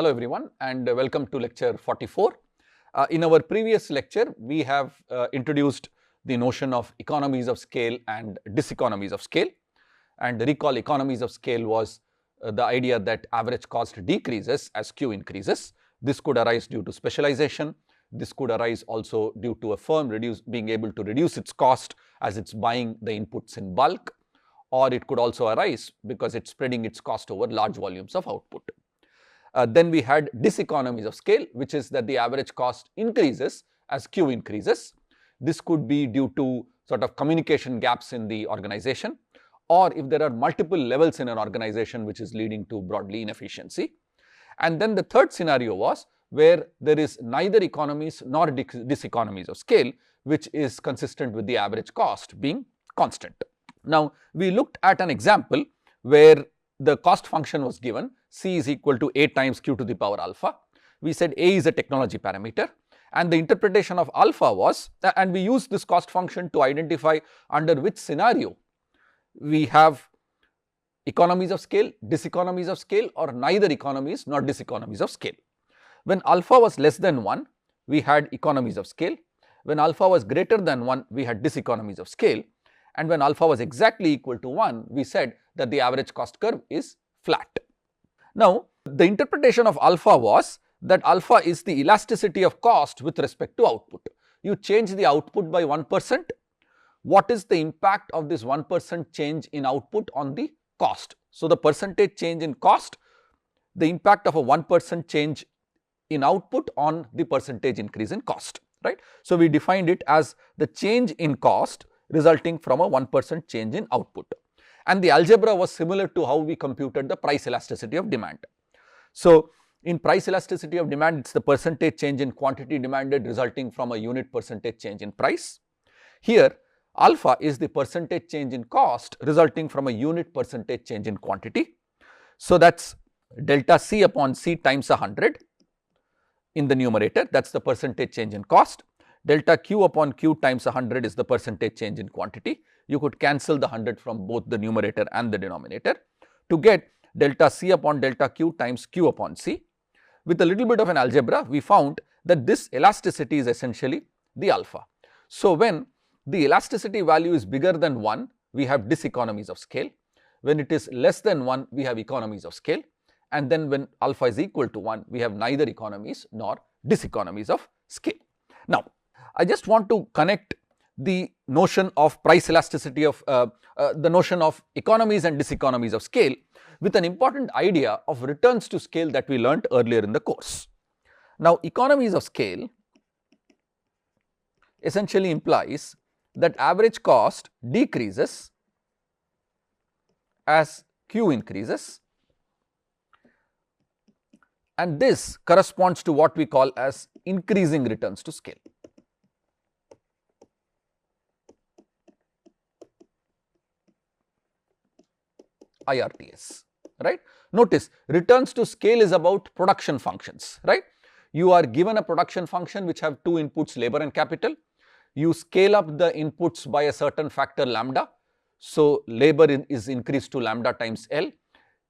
Hello everyone and welcome to lecture 44. In our previous lecture, we have introduced the notion of economies of scale and diseconomies of scale. And recall, economies of scale was the idea that average cost decreases as Q increases. This could arise due to specialization. This could arise also due to a firm being able to reduce its cost as it's buying the inputs in bulk, or it could also arise because it's spreading its cost over large volumes of output. Then we had diseconomies of scale, which is that the average cost increases as Q increases. This could be due to sort of communication gaps in the organization, or if there are multiple levels in an organization which is leading to broadly inefficiency. And then the third scenario was where there is neither economies nor diseconomies of scale, which is consistent with the average cost being constant. Now, we looked at an example where the cost function was given, C is equal to A times Q to the power alpha. We said A is a technology parameter, and the interpretation of alpha was, and we used this cost function to identify under which scenario we have economies of scale, diseconomies of scale, or neither economies nor diseconomies of scale. When alpha was less than 1, we had economies of scale. When alpha was greater than 1, we had diseconomies of scale. And when alpha was exactly equal to 1, we said that the average cost curve is flat. Now, the interpretation of alpha was that alpha is the elasticity of cost with respect to output. You change the output by 1%. What is the impact of this 1% change in output on the cost? So, the percentage change in cost, the impact of a 1% change in output on the percentage increase in cost, right. So, we defined it as the change in cost resulting from a 1% change in output. And the algebra was similar to how we computed the price elasticity of demand. So, in price elasticity of demand, it is the percentage change in quantity demanded resulting from a unit percentage change in price. Here, alpha is the percentage change in cost resulting from a unit percentage change in quantity. So, that is delta C upon C times 100 in the numerator, that is the percentage change in cost. Delta Q upon Q times 100 is the percentage change in quantity. You could cancel the 100 from both the numerator and the denominator to get delta C upon delta Q times Q upon C. With a little bit of an algebra, we found that this elasticity is essentially the alpha. So, when the elasticity value is bigger than 1, we have diseconomies of scale. When it is less than 1, we have economies of scale. And then when alpha is equal to 1, we have neither economies nor diseconomies of scale. Now, I just want to connect the notion of price elasticity of the notion of economies and diseconomies of scale with an important idea of returns to scale that we learnt earlier in the course. Now, economies of scale essentially implies that average cost decreases as Q increases, and this corresponds to what we call as increasing returns to scale. IRTS, right. Notice, returns to scale is about production functions, right. You are given a production function which have two inputs, labor and capital. You scale up the inputs by a certain factor lambda. So, labor is increased to lambda times L,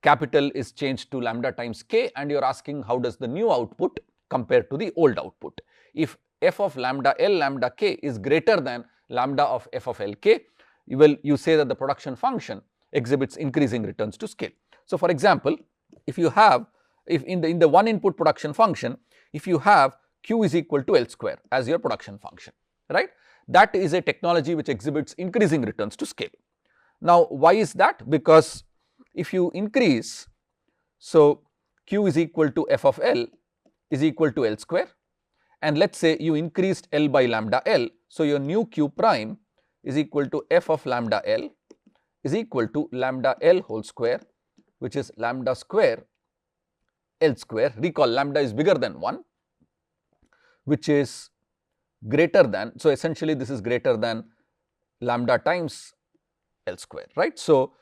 capital is changed to lambda times K, and you are asking how does the new output compare to the old output. If f of lambda L lambda K is greater than lambda of f of L K, you say that the production function exhibits increasing returns to scale. So, for example, if you have, if in the one input production function, if you have Q is equal to L square as your production function, right, that is a technology which exhibits increasing returns to scale. Now, why is that? Because if you increase, so Q is equal to f of L is equal to L square, and let us say you increased L by lambda L. So, your new Q prime is equal to f of lambda L is equal to lambda L whole square, which is lambda square L square. Recall, lambda is bigger than 1, which is greater than, so essentially this is greater than lambda times L square, right. So,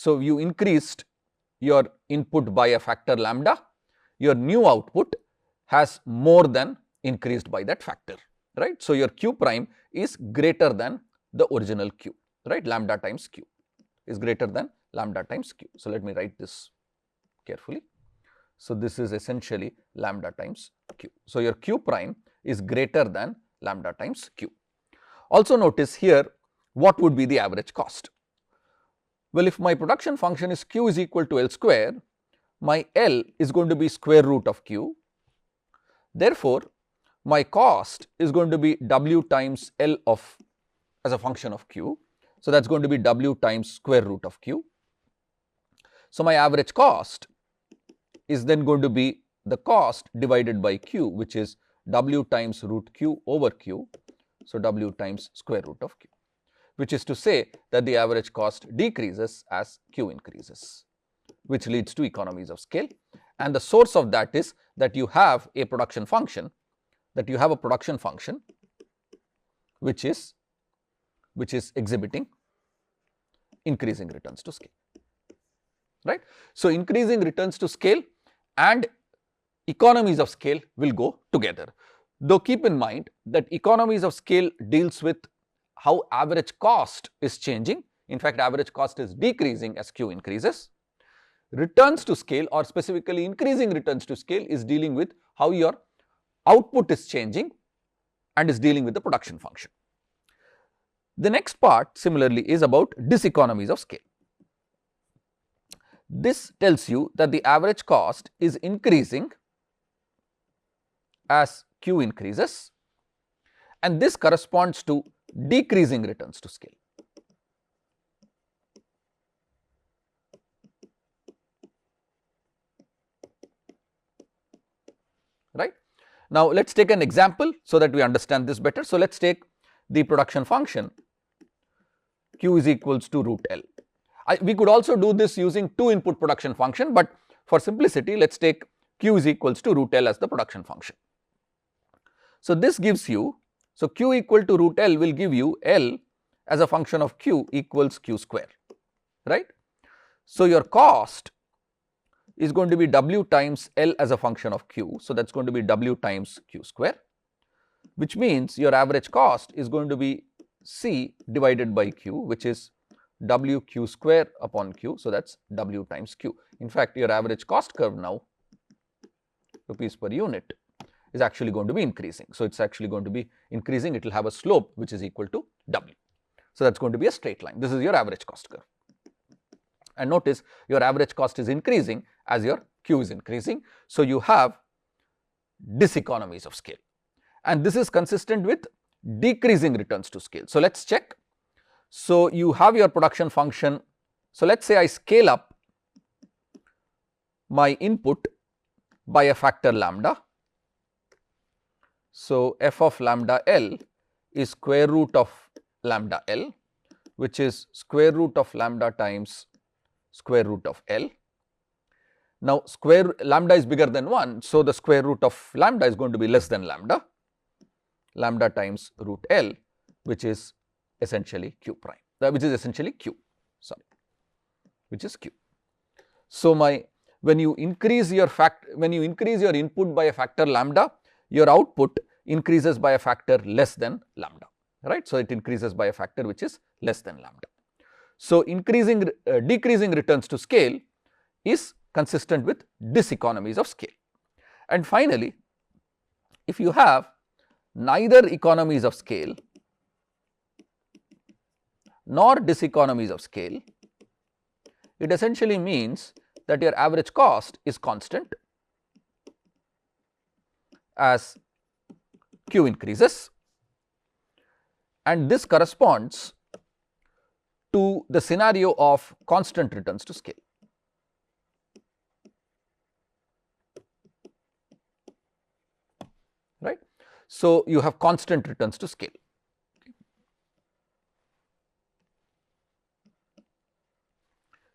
you increased your input by a factor lambda, your new output has more than increased by that factor, right. So, your Q prime is greater than the original Q, right, lambda times Q is greater than lambda times Q. So, let me write this carefully. So, this is essentially lambda times q. So, your q prime is greater than lambda times q. Also notice here what would be the average cost. Well, if my production function is q is equal to L square, my L is going to be square root of q. Therefore, my cost is going to be W times L of as a function of q. So, that is going to be W times square root of q. So, my average cost is then going to be the cost divided by q, which is W times root q over q. So, W times square root of q, which is to say that the average cost decreases as q increases, which leads to economies of scale. And the source of that is that you have a production function, which is exhibiting increasing returns to scale, right. So, increasing returns to scale and economies of scale will go together, though keep in mind that economies of scale deals with how average cost is changing. In fact, average cost is decreasing as q increases. Returns to scale, or specifically increasing returns to scale, is dealing with how your output is changing and is dealing with the production function. The next part similarly is about diseconomies of scale. This tells you that the average cost is increasing as q increases, and this corresponds to decreasing returns to scale. Right. Now, let us take an example so that we understand this better. So, let us take the production function q is equals to root L. We could also do this using two input production function, but for simplicity let us take q is equals to root L as the production function. So, this gives you, so q equal to root L will give you L as a function of q equals q square, right. So, your cost is going to be W times L as a function of q. So, that is going to be W times q square, which means your average cost is going to be C divided by q, which is W q square upon q. So, that is W times q. In fact, your average cost curve now, rupees per unit, is actually going to be increasing. So, it is actually going to be increasing, it will have a slope which is equal to W. So, that is going to be a straight line. This is your average cost curve. And notice your average cost is increasing as your q is increasing. So, you have diseconomies of scale, and this is consistent with decreasing returns to scale. So, let us check. So, you have your production function. So, let us say I scale up my input by a factor lambda. So, f of lambda L is square root of lambda L, which is square root of lambda times square root of L. Now, lambda is bigger than 1. So, the square root of lambda is going to be less than lambda times root L, which is essentially q prime, which is essentially q, which is q. So, when you increase your input by a factor lambda, your output increases by a factor less than lambda, right. So, it increases by a factor which is less than lambda. So, decreasing returns to scale is consistent with diseconomies of scale. And finally, if you have neither economies of scale nor diseconomies of scale, it essentially means that your average cost is constant as q increases, and this corresponds to the scenario of constant returns to scale. Right. So, you have constant returns to scale.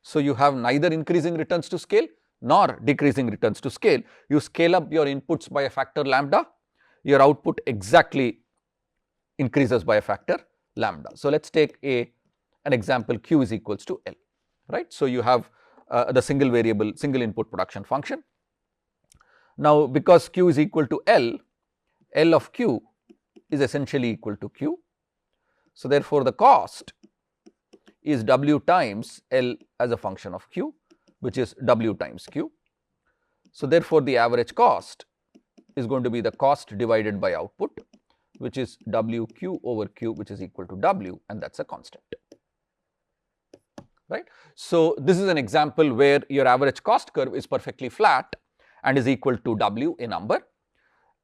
So, you have neither increasing returns to scale nor decreasing returns to scale. You scale up your inputs by a factor lambda, your output exactly increases by a factor lambda. So, let us take an example q is equals to L, right. So, you have the single input production function. Now, because q is equal to L, L of q is essentially equal to q. So, therefore, the cost is W times L as a function of q, which is W times q. So, therefore, the average cost is going to be the cost divided by output, which is WQ over Q, which is equal to W, and that is a constant, right. So, this is an example where your average cost curve is perfectly flat and is equal to W, a number,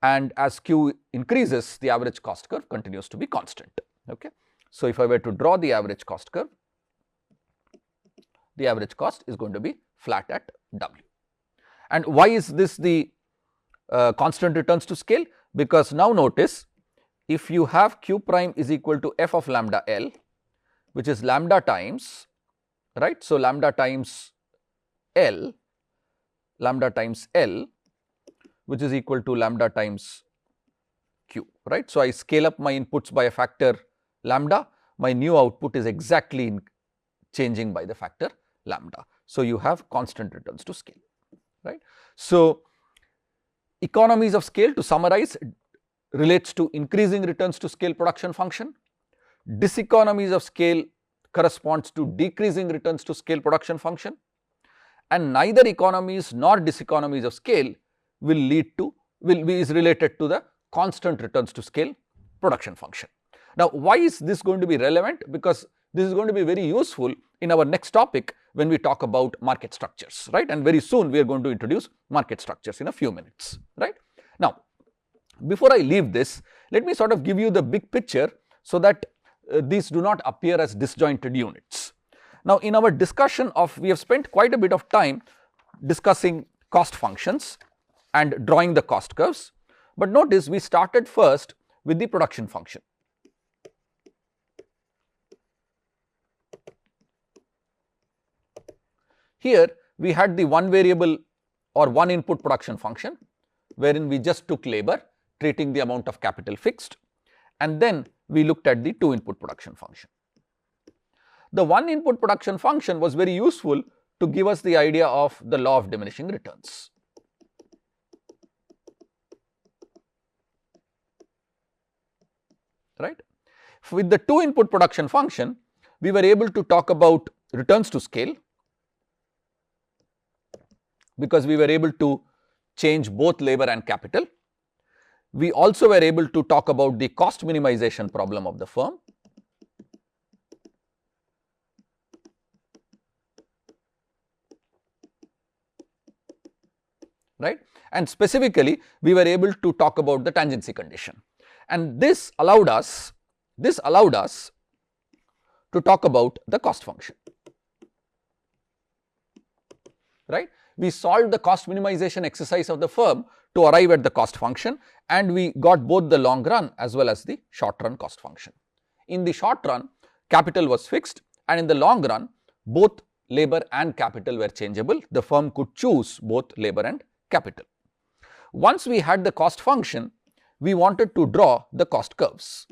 and as Q increases, the average cost curve continues to be constant. Okay. So, if I were to draw the average cost curve, the average cost is going to be flat at W. And why is this the constant returns to scale? Because now notice, if you have Q prime is equal to f of lambda L, which is lambda times, right. So, lambda times L, which is equal to lambda times Q, right. So, I scale up my inputs by a factor lambda, my new output is exactly changing by the factor lambda. So, you have constant returns to scale, right. So, economies of scale, to summarize, relates to increasing returns to scale production function. Diseconomies of scale corresponds to decreasing returns to scale production function, and neither economies nor diseconomies of scale is related to the constant returns to scale production function. Now, why is this going to be relevant? Because this is going to be very useful in our next topic when we talk about market structures, right, and very soon we are going to introduce market structures in a few minutes, right. Now, before I leave this, let me sort of give you the big picture so that these do not appear as disjointed units. Now, in our discussion we have spent quite a bit of time discussing cost functions and drawing the cost curves, but notice we started first with the production function. Here we had the one variable or one input production function, wherein we just took labor, treating the amount of capital fixed, and then we looked at the two input production function. The one input production function was very useful to give us the idea of the law of diminishing returns. Right. With the two input production function, we were able to talk about returns to scale, because we were able to change both labor and capital. We also were able to talk about the cost minimization problem of the firm. Right, and specifically we were able to talk about the tangency condition, and this allowed us to talk about the cost function, right. We solved the cost minimization exercise of the firm to arrive at the cost function, and we got both the long run as well as the short run cost function. In the short run, capital was fixed, and in the long run, both labor and capital were changeable. The firm could choose both labor and capital. Once we had the cost function, we wanted to draw the cost curves.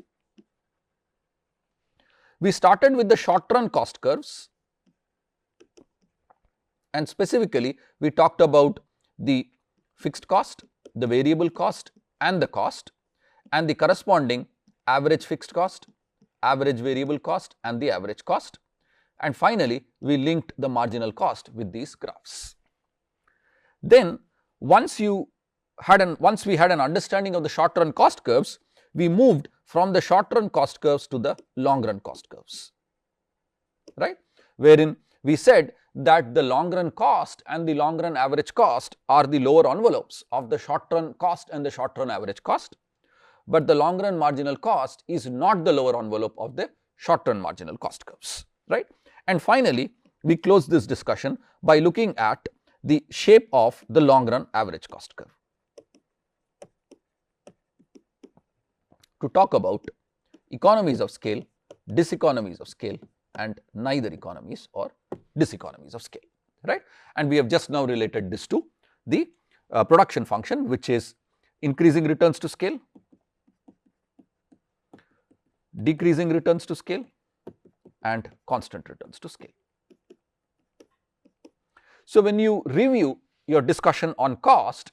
We started with the short run cost curves, and specifically we talked about the fixed cost, the variable cost and the cost, and the corresponding average fixed cost, average variable cost and the average cost, and finally we linked the marginal cost with these graphs. Then once we had an understanding of the short run cost curves, we moved from the short run cost curves to the long run cost curves, right, wherein we said that the long run cost and the long run average cost are the lower envelopes of the short run cost and the short run average cost, but the long run marginal cost is not the lower envelope of the short run marginal cost curves, right. And finally, we close this discussion by looking at the shape of the long run average cost curve to talk about economies of scale, diseconomies of scale, and neither economies or diseconomies of scale, right. And we have just now related this to the production function, which is increasing returns to scale, decreasing returns to scale, and constant returns to scale. So, when you review your discussion on cost,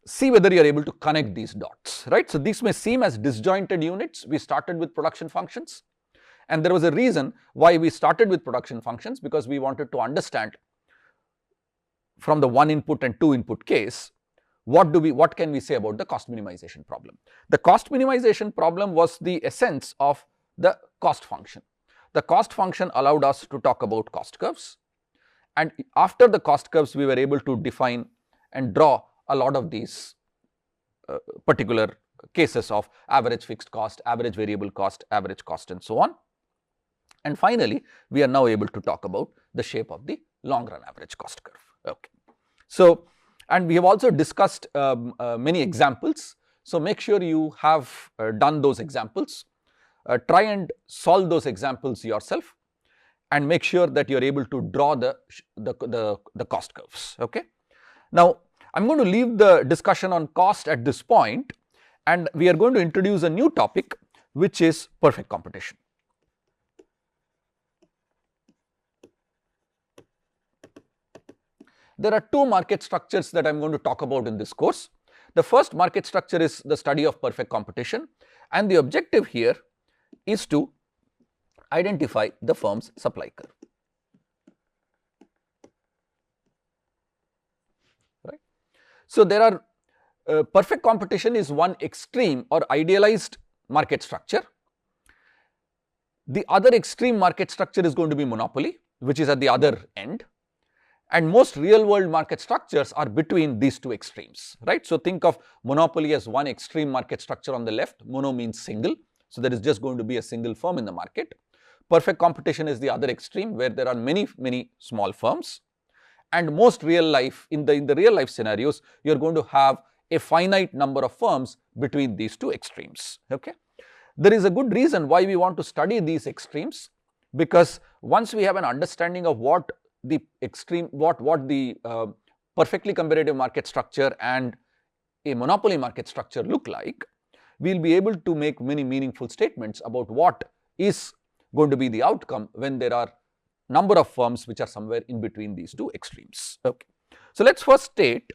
see whether you are able to connect these dots, right. So, these may seem as disjointed units. We started with production functions, and there was a reason why we started with production functions, because we wanted to understand from the one input and two input case, what can we say about the cost minimization problem? The cost minimization problem was the essence of the cost function. The cost function allowed us to talk about cost curves, and after the cost curves we were able to define and draw a lot of these particular cases of average fixed cost, average variable cost, average cost, and so on. And finally, we are now able to talk about the shape of the long run average cost curve. Okay. So, and we have also discussed many examples. So, make sure you have done those examples. Try and solve those examples yourself, and make sure that you are able to draw the cost curves. Okay. Now, I am going to leave the discussion on cost at this point, and we are going to introduce a new topic, which is perfect competition. There are two market structures that I am going to talk about in this course. The first market structure is the study of perfect competition, and the objective here is to identify the firm's supply curve. Right. So, there are perfect competition is one extreme or idealized market structure. The other extreme market structure is going to be monopoly, which is at the other end. And most real world market structures are between these two extremes, right. So, think of monopoly as one extreme market structure on the left. Mono means single. So, there is just going to be a single firm in the market. Perfect competition is the other extreme, where there are many small firms, and most real life, in the real life scenarios, you are going to have a finite number of firms between these two extremes. Okay. There is a good reason why we want to study these extremes, because once we have an understanding of what the perfectly competitive market structure and a monopoly market structure look like, we will be able to make many meaningful statements about what is going to be the outcome when there are number of firms which are somewhere in between these two extremes. Okay. So, let us first state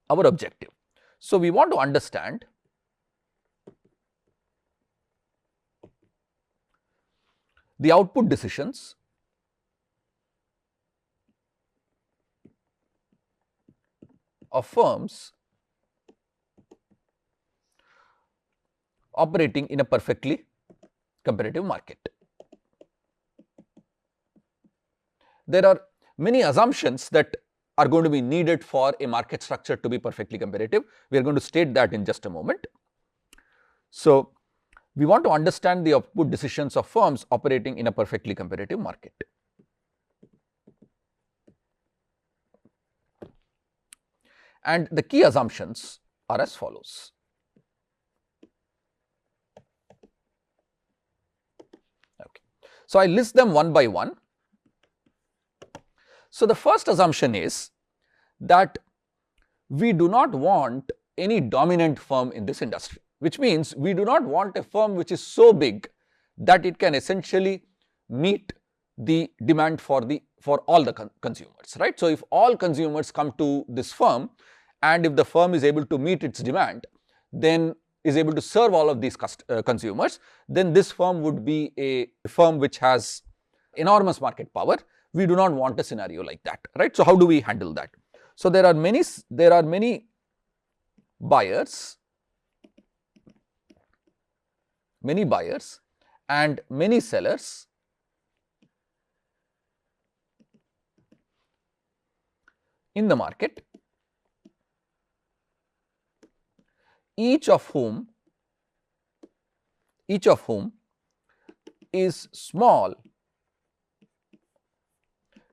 our objective. So, we want to understand the output decisions of firms operating in a perfectly competitive market. There are many assumptions that are going to be needed for a market structure to be perfectly competitive. We are going to state that in just a moment. So, we want to understand the output decisions of firms operating in a perfectly competitive market. And the key assumptions are as follows. Okay. So, I list them one by one. So, the first assumption is that we do not want any dominant firm in this industry, which means we do not want a firm which is so big that it can essentially meet the demand for all the consumers, right. So, if all consumers come to this firm, and if the firm is able to meet its demand, then is able to serve all of these consumers, then this firm would be a firm which has enormous market power. We do not want a scenario like that, right. So, how do we handle that? So, there are many buyers and many sellers in the market, each of whom is small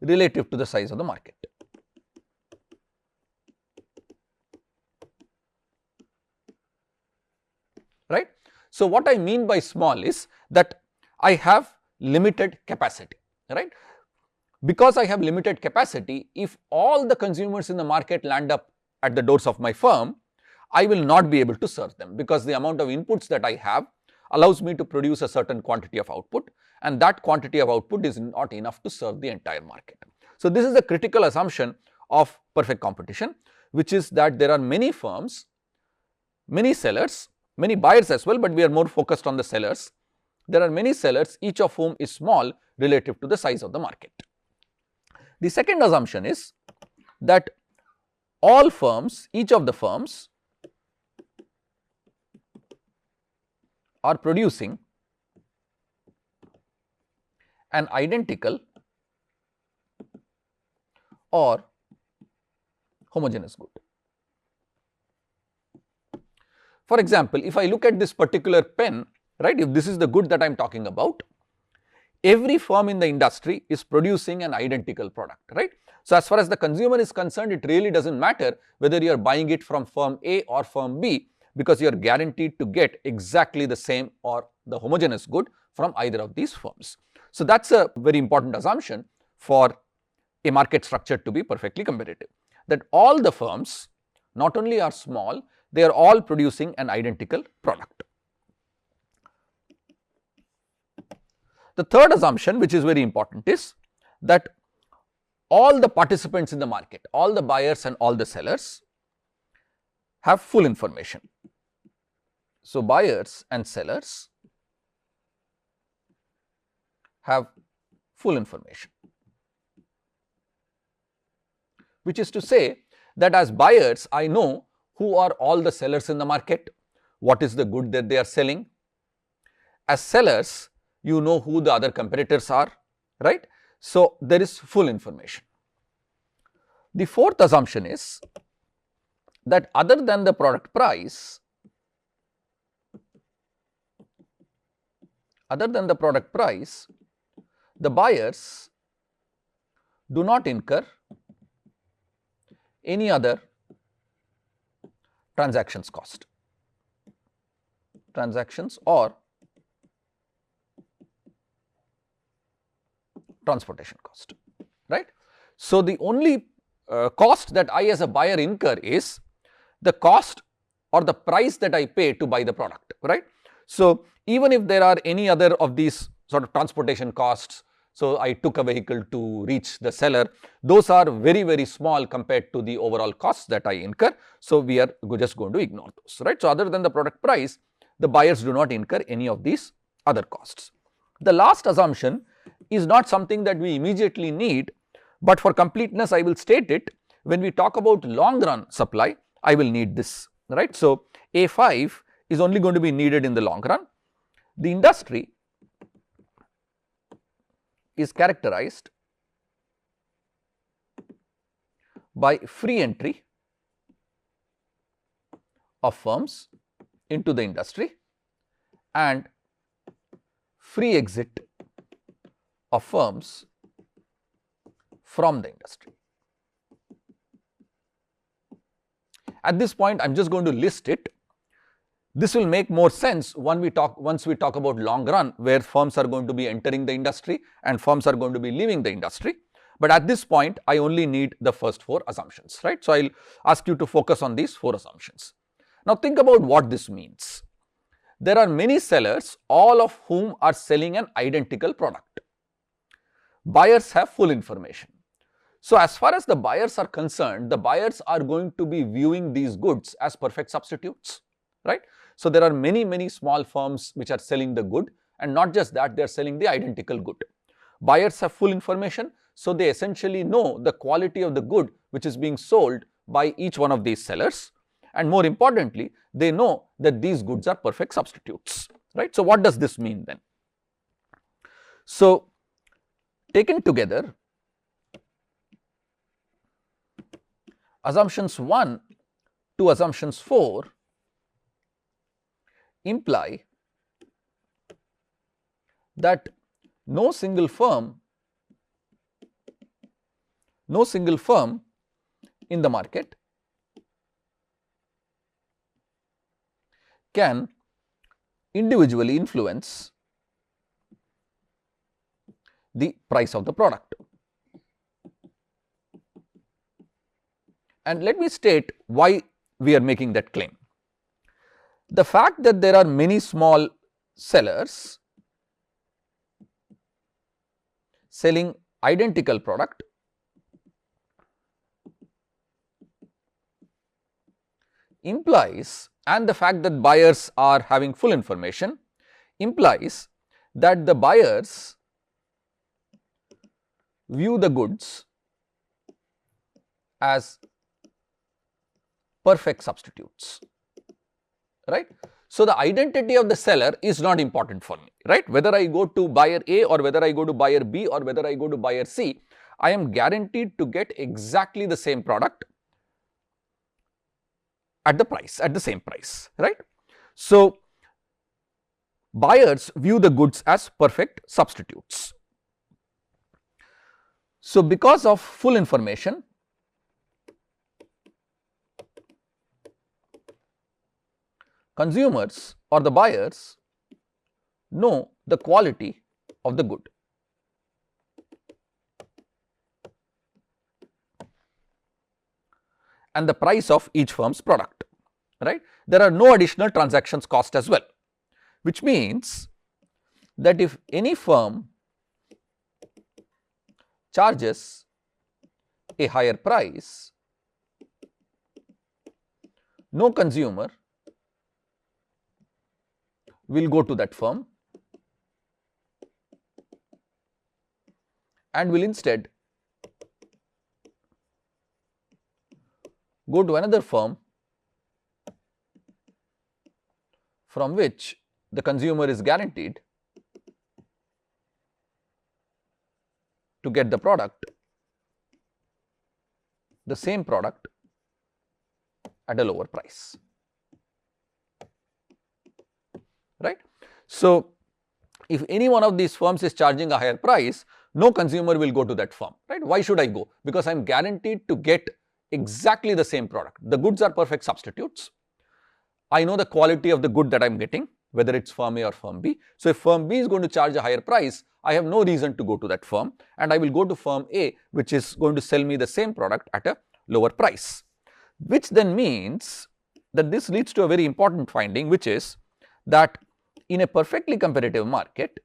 relative to the size of the market. Right. So, what I mean by small is that I have limited capacity, right. Because I have limited capacity, if all the consumers in the market land up at the doors of my firm, I will not be able to serve them, because the amount of inputs that I have allows me to produce a certain quantity of output, and that quantity of output is not enough to serve the entire market. So, this is a critical assumption of perfect competition, which is that there are many firms, many sellers, many buyers as well, but we are more focused on the sellers. There are many sellers, each of whom is small relative to the size of the market. The second assumption is that all firms, each of the firms are producing an identical or homogeneous good. For example, if I look at this particular pen, right, if this is the good that I am talking about, every firm in the industry is producing an identical product, right. So, as far as the consumer is concerned, it really does not matter whether you are buying it from firm A or firm B, because you are guaranteed to get exactly the same or the homogeneous good from either of these firms. So, that is a very important assumption for a market structure to be perfectly competitive, that all the firms not only are small, they are all producing an identical product. The third assumption, which is very important, is that all the participants in the market, all the buyers and all the sellers have full information. So, buyers and sellers have full information, which is to say that as buyers, I know who are all the sellers in the market, what is the good that they are selling. As sellers, you know who the other competitors are, right. So, there is full information. The fourth assumption is that other than the product price, the buyers do not incur any other transactions cost, transactions or transportation cost, right. So, the only cost that I as a buyer incur is the cost or the price that I pay to buy the product, right. So, even if there are any other of these sort of transportation costs, so I took a vehicle to reach the seller, those are very, very small compared to the overall costs that I incur. So, we are just going to ignore those, right. So, other than the product price, the buyers do not incur any of these other costs. The last assumption is not something that we immediately need, but for completeness I will state it. When we talk about long run supply, I will need this, right. So, A5 is only going to be needed in the long run. The industry is characterized by free entry of firms into the industry and free exit of firms from the industry. At this point, I am just going to list it. This will make more sense once we talk about long run, where firms are going to be entering the industry and firms are going to be leaving the industry. But at this point, I only need the first four assumptions, right. So, I will ask you to focus on these four assumptions. Now, think about what this means. There are many sellers, all of whom are selling an identical product. Buyers have full information. So, as far as the buyers are concerned, the buyers are going to be viewing these goods as perfect substitutes, right. So, there are many small firms which are selling the good, and not just that, they are selling the identical good. Buyers have full information, so they essentially know the quality of the good which is being sold by each one of these sellers, and more importantly, they know that these goods are perfect substitutes, right. So, what does this mean then? So, taken together, assumptions 1 to assumptions 4 imply that no single firm in the market can individually influence the price of the product. And let me state why we are making that claim. The fact that there are many small sellers selling identical product implies, and the fact that buyers are having full information implies that the buyers view the goods as perfect substitutes, right. So, the identity of the seller is not important for me, right. Whether I go to buyer A or whether I go to buyer B or whether I go to buyer C, I am guaranteed to get exactly the same product at the same price, right. So, buyers view the goods as perfect substitutes. So, because of full information, consumers or the buyers know the quality of the good. And the price of each firm's product, right. There are no additional transactions cost as well, which means that if any firm charges a higher price, no consumer will go to that firm and will instead go to another firm from which the consumer is guaranteed to get the product, the same product at a lower price, right. So, if any one of these firms is charging a higher price, no consumer will go to that firm, right. Why should I go? Because I am guaranteed to get exactly the same product. The goods are perfect substitutes. I know the quality of the good that I am getting, whether it is firm A or firm B. So, if firm B is going to charge a higher price, I have no reason to go to that firm and I will go to firm A, which is going to sell me the same product at a lower price, which then means that this leads to a very important finding, which is that in a perfectly competitive market,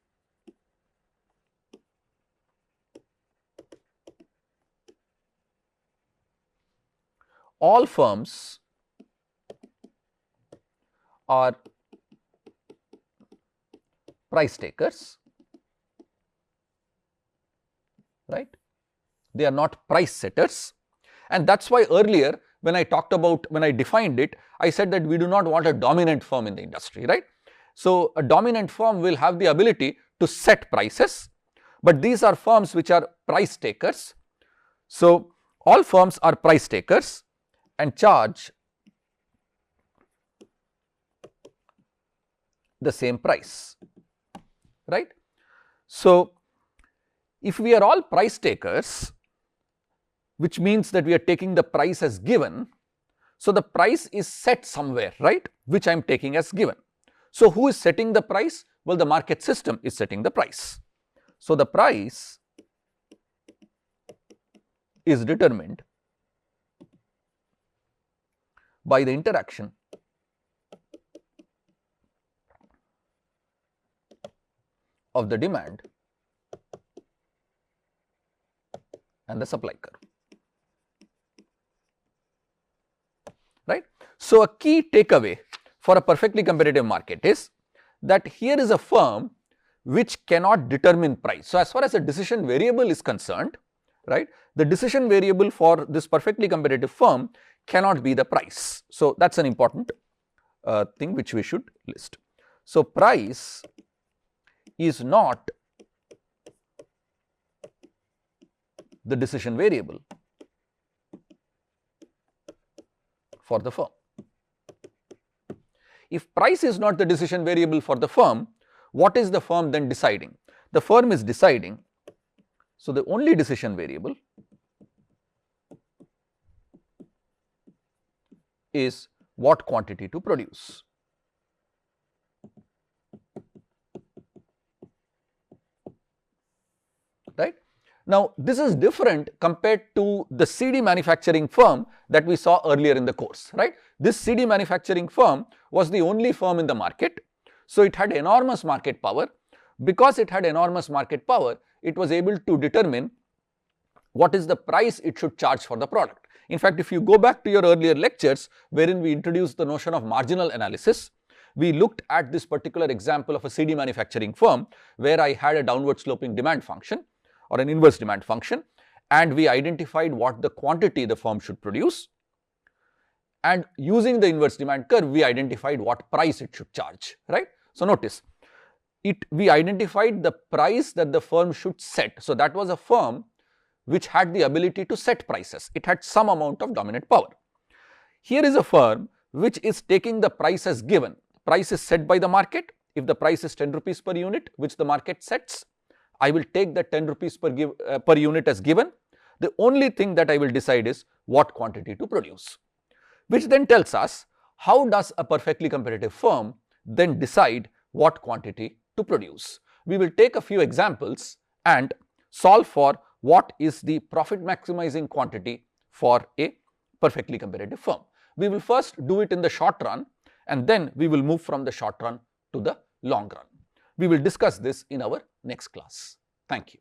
all firms are price takers, right. They are not price setters, and that is why earlier when I defined it, I said that we do not want a dominant firm in the industry, right. So, a dominant firm will have the ability to set prices, but these are firms which are price takers. So, all firms are price takers and charge the same price, right. So, if we are all price takers, which means that we are taking the price as given, so the price is set somewhere, right, which I am taking as given. So, who is setting the price? Well, the market system is setting the price. So, the price is determined by the interaction of the demand and the supply curve, right. So, a key takeaway for a perfectly competitive market is that here is a firm which cannot determine price. So, as far as a decision variable is concerned, right, the decision variable for this perfectly competitive firm cannot be the price. So, that is an important thing which we should list. So, price is not the decision variable for the firm. If price is not the decision variable for the firm, what is the firm then deciding? The firm is deciding, so the only decision variable is what quantity to produce, right. Now, this is different compared to the CD manufacturing firm that we saw earlier in the course, right. This CD manufacturing firm was the only firm in the market. So, it had enormous market power. Because it had enormous market power, it was able to determine what is the price it should charge for the product. In fact, if you go back to your earlier lectures wherein we introduced the notion of marginal analysis, we looked at this particular example of a CD manufacturing firm where I had a downward sloping demand function or an inverse demand function, and we identified what the quantity the firm should produce, and using the inverse demand curve we identified what price it should charge, right. So, notice we identified the price that the firm should set. So, that was a firm which had the ability to set prices. It had some amount of dominant power. Here is a firm which is taking the price as given. Price is set by the market. If the price is 10 rupees per unit, which the market sets, I will take the 10 rupees per unit as given. The only thing that I will decide is what quantity to produce, which then tells us how does a perfectly competitive firm then decide what quantity to produce. We will take a few examples and solve for what is the profit maximizing quantity for a perfectly competitive firm. We will first do it in the short run, and then we will move from the short run to the long run. We will discuss this in our next class. Thank you.